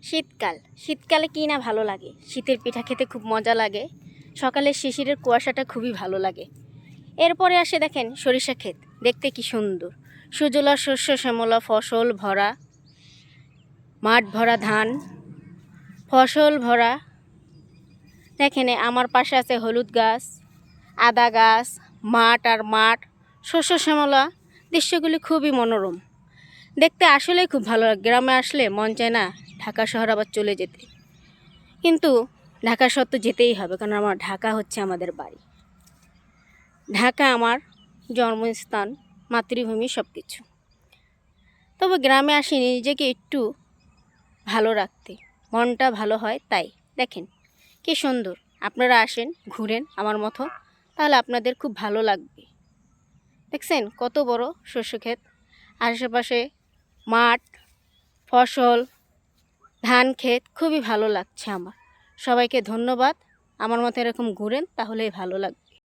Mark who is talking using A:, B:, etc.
A: শীতকালে কি না ভালো লাগে। শীতের পিঠা খেতে খুব মজা লাগে। সকালের শিশিরের কুয়াশাটা খুবই ভালো লাগে। এরপরে আসে দেখেন সরিষা ক্ষেত, দেখতে কি সুন্দর। সুজলা শস্য শ্যামলা, ফসল ভরা, মাঠ ভরা ধান, ফসল ভরা। দেখেন আমার পাশে আছে হলুদ গাছ, আদা গাছ, মাঠ আর মাঠ, শস্য শ্যামলা। দৃশ্যগুলি খুবই মনোরম, দেখতে আসলেই খুব ভালো লাগে। গ্রামে আসলে মন চায় না ঢাকা শহর আবার চলে যেতে, কিন্তু ঢাকা শহর তো যেতেই হবে, কারণ আমার ঢাকা হচ্ছে আমাদের বাড়ি। ঢাকা আমার জন্মস্থান, মাতৃভূমি, সব কিছু। তবে গ্রামে আসি নিজেকে একটু ভালো রাখতে, মনটা ভালো হয় তাই। দেখেন কি সুন্দর, আপনারা আসেন ঘুরেন আমার মতো, তাহলে আপনাদের খুব ভালো লাগবে। দেখছেন কত বড় শস্য ক্ষেত, আশেপাশে মাঠ, ফসল, ধান ক্ষেত, খুবই ভালো লাগছে আমার। সবাইকে ধন্যবাদ। আমার মতো এরকম ঘুরেন, তাহলেই ভালো লাগবে।